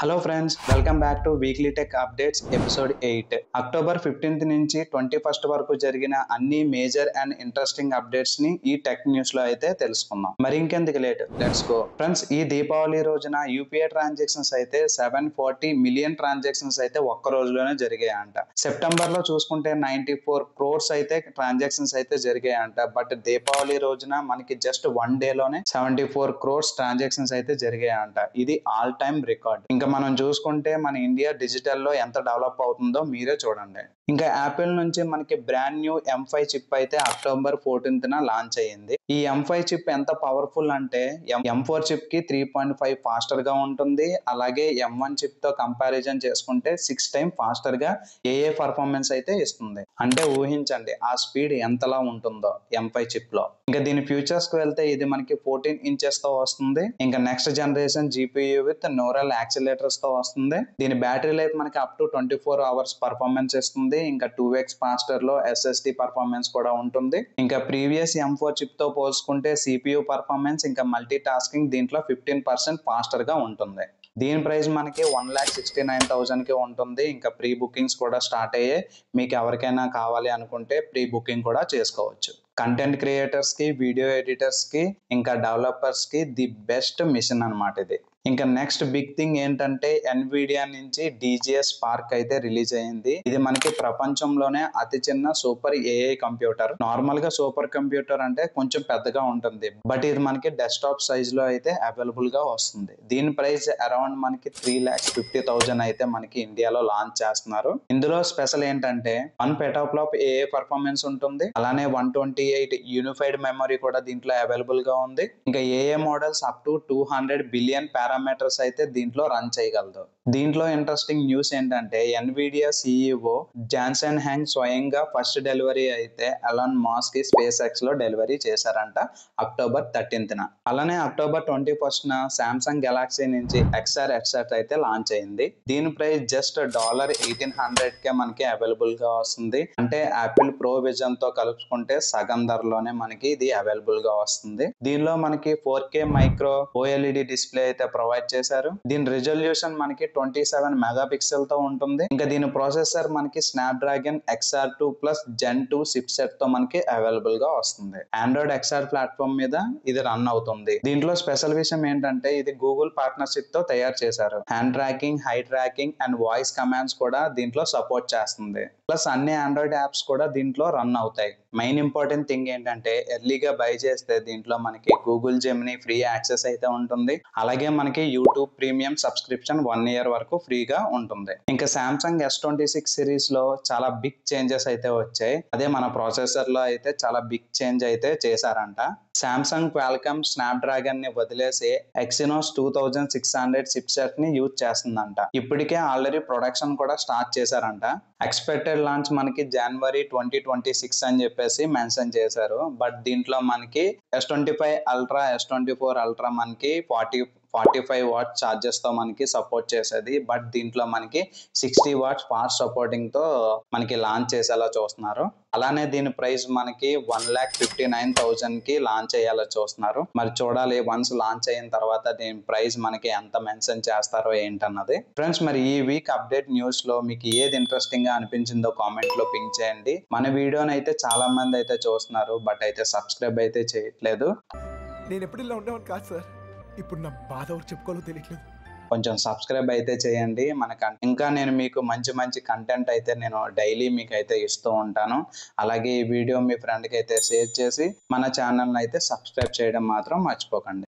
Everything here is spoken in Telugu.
Hello friends, welcome back two weekly tech updates episode 8. October 15th నుంచి 21st వరకు జరిగిన అన్ని మేజర్ అండ్ ఇంట్రెస్టింగ్ అప్డేట్స్ ని ఈ టెక్ న్యూస్ లో అయితే తెలుసుకుందాం. మరి ఇంకెందుకు లేట్, లెట్స్ గో. ఫ్రెండ్స్, ఈ దీపావళి రోజున యూపీఐ ట్రాన్సాక్షన్స్ అయితే 740 మిలియన్ ట్రాన్సాక్షన్స్ అయితే ఒక్క రోజులోనే జరిగాయంట. సెప్టెంబర్ లో చూసుకుంటే 94 crores అయితే ట్రాన్సాక్షన్స్ అయితే జరిగాయంట. బట్ దీపావళి రోజున మనకి జస్ట్ 1 day లోనే 74 crores ట్రాన్సాక్షన్స్ అయితే జరిగాయంట. ఇది ఆల్ టైమ్ రికార్డ్. ఇంకా మనం చూసుకుంటే మన ఇండియా డిజిటల్ లో ఎంత డెవలప్ అవుతుందో మీరే చూడండి. ఇంకా యాపిల్ నుంచి మనకి బ్రాండ్ న్యూ M5 చిప్ అయితే అక్టోబర్ 14th లాంచ్ అయ్యింది. ఈ M5 చిప్ ఎంత పవర్ఫుల్ అంటే M4 చిప్ కి 3.5 ఫాస్టర్ గా ఉంటుంది. అలాగే M1 చిప్ తో కంపారిజన్ చేసుకుంటే 6 times ఫాస్టర్ గా ఏఏ పర్ఫార్మెన్స్ అయితే ఇస్తుంది. అంటే ఊహించండి ఆ స్పీడ్ ఎంతలా ఉంటుందో M5 చిప్ లో. ఇంకా దీని ఫ్యూచర్స్ కి వెళ్తే ఇది మనకి 14 inches తో వస్తుంది. ఇంకా next generation GPU with neural accelerators తో వస్తుంది. దీని బ్యాటరీ లైఫ్ మనకి అప్ టు 24 hours పర్ఫార్మెన్స్ ఇస్తుంది. ఇంకా 2x ఫాస్టర్ లో SSD పర్ఫార్మెన్స్ కూడా ఉంటుంది. ఇంకా ప్రీవియస్ M4 చిప్ తో పోల్చుకుంటే CPU పర్ఫార్మెన్స్ ఇంకా మల్టీ టాస్కింగ్ దీంట్లో 15% ఫాస్టర్ గా ఉంటుంది. దీని ప్రైస్ మనకి 1,69,000 కి ఉంటుంది. ఇంకా ప్రీ బుకింగ్స్ కూడా స్టార్ట్ అయ్యాయి. మీకు ఎవరికైనా కావాలి అనుకుంటే ప్రీ బుకింగ్ కూడా చేసుకోవచ్చు. కంటెంట్ క్రియేటర్స్ కి, వీడియో ఎడిటర్స్ కి, ఇంకా డెవలపర్స్ కి ది బెస్ట్ మిషన్ అన్నమాట ఇది. ఇంకా నెక్స్ట్ బిగ్ థింగ్ ఏంటంటే ఎన్విడియా నుంచి DGS Spark అయితే రిలీజ్ అయ్యింది. ఇది మనకి ప్రపంచంలోనే అతి చిన్న సూపర్ AI కంప్యూటర్. నార్మల్ గా సూపర్ కంప్యూటర్ అంటే కొంచెం పెద్దగా ఉంటుంది. బట్ ఇది మనకి డెస్క్టాప్ సైజ్ లో అయితే అవైలబుల్ గా వస్తుంది. దీని ప్రైస్ అరౌండ్ మనకి 3,50,000 అయితే మనకి ఇండియాలో లాంచ్ చేస్తున్నారు. ఇందులో స్పెషల్ ఏంటంటే 1 petaflop AI పర్ఫార్మెన్స్ ఉంటుంది. అలానే 128 యూనిఫైడ్ మెమరీ కూడా దీంట్లో అవైలబుల్ గా ఉంది. ఇంకా AI models up to 200 billion parameters అయితే దీంట్లో రన్ చేయగలదు. దీంట్లో ఇంట్రెస్టింగ్ న్యూస్ ఏంటంటే ఎన్విడియా CEO జాన్సన్ హ్యాంగ్ స్వయంగా ఫస్ట్ డెలివరీ అయితే ఎలాన్ మాస్క్ కి SpaceX లో డెలివరీ చేశారంట అక్టోబర్ 13th. అలానే అక్టోబర్ 21st సామ్సంగ్ గెలాక్సీ నుంచి XR హెడ్సెట్ అయితే లాంచ్ అయింది. దీని ప్రైస్ జస్ట్ $1,800 మనకి అవైలబుల్ గా వస్తుంది. అంటే యాపిల్ ప్రో విజన్ తో కలుపుకుంటే సగం ధరలోనే మనకి ఇది అవైలబుల్ గా వస్తుంది. దీనిలో మనకి 4K మైక్రో OLED డిస్ప్లే అయితే ప్రొవైడ్ చేశారు. దీని రిజల్యూషన్ మనకి 27 మెగాపిక్సెల్ తో ఉంటుంది. ఇంకా దీని ప్రాసెసర్ మనకి Snapdragon XR2 plus Gen 2 chip set తో మనకి అవైలబుల్ గా వస్తుంది. ఆండ్రాయిడ్ XR ప్లాట్ఫామ్ మీద ఇది రన్ అవుతుంది. దీంట్లో స్పెషల్ విషయం ఏంటంటే ఇది గూగుల్ పార్ట్నర్షిప్ తో తయారు చేశారు. Hand tracking, high tracking and voice commands కూడా దీంట్లో సపోర్ట్ చేస్తుంది. ప్లస్ అన్ని ఆండ్రాయిడ్ యాప్స్ కూడా దీంట్లో రన్ అవుతాయి. మెయిన్ ఇంపార్టెంట్ థింగ్ ఏంటంటే ఎర్లీగా బై చేస్తే దీంట్లో మనకి గూగుల్ జెమినీ ఫ్రీ యాక్సెస్ అయితే ఉంటుంది. అలాగే మనకి యూట్యూబ్ ప్రీమియం సబ్స్క్రిప్షన్ 1 year వరకు ఫ్రీగా ఉంటుంది. ఇంకా సామ్సంగ్ S26 సిరీస్ లో చాలా బిగ్ చేంజెస్ అయితే వచ్చాయి. అదే మన ప్రాసెసర్ లో అయితే చాలా బిగ్ చేంజ్ అయితే చేశారంట. సామ్సంగ్ క్వాల్కమ్ స్నాప్డ్రాగన్ ని వదిలేసి Exynos 2600 చిప్ సెట్ ని యూజ్ చేస్తుందంట. ఇప్పటికే ఆల్రెడీ ప్రొడక్షన్ కూడా స్టార్ట్ చేశారంట. ఎక్స్పెక్టెడ్ లాంచ్ మనకి January 2026 అని చెప్పేసి మెన్షన్ చేశారు. బట్ దీంట్లో మనకి S25 Ultra, S24 Ultra మనకి 45 watts ఛార్జెస్ తో మనకి సపోర్ట్ చేసేది. బట్ దీంట్లో మనకి 60 watts ఫాస్ట్ సపోర్టింగ్ తో మనకి లాంచ్ చేసేలా చూస్తున్నారు. అలానే దీని ప్రైస్ మనకి 1,59,000 కి లాంచ్ అయ్యేలా చూస్తున్నారు. మరి చూడాలి వన్స్ లాంచ్ అయిన తర్వాత దీని ప్రైస్ మనకి ఎంత మెన్షన్ చేస్తారో ఏంటన్నది. ఫ్రెండ్స్, మరి ఈ వీక్ అప్డేట్ న్యూస్ లో మీకు ఏది ఇంట్రెస్టింగ్ గా అనిపించిందో కామెంట్ లో పింక్ చేయండి. మన వీడియోని అయితే చాలా మంది అయితే చూస్తున్నారు, బట్ అయితే సబ్స్క్రైబ్ అయితే చేయట్లేదు. నేను ఎప్పుడు ఇలా ఉండేవాడిని కాదు సార్. ఇప్పుడు నా బాధ ఎవరు చెప్పుకోవాలో తెలియట్లేదు. కొంచెం సబ్స్క్రైబ్ అయితే చేయండి. ఇంకా నేను మీకు మంచి మంచి కంటెంట్ అయితే నేను డైలీ మీకు అయితే ఇస్తూ ఉంటాను. అలాగే ఈ వీడియో మీ ఫ్రెండ్కి అయితే షేర్ చేసి మన ఛానల్ని అయితే సబ్స్క్రైబ్ చేయడం మాత్రం మర్చిపోకండి.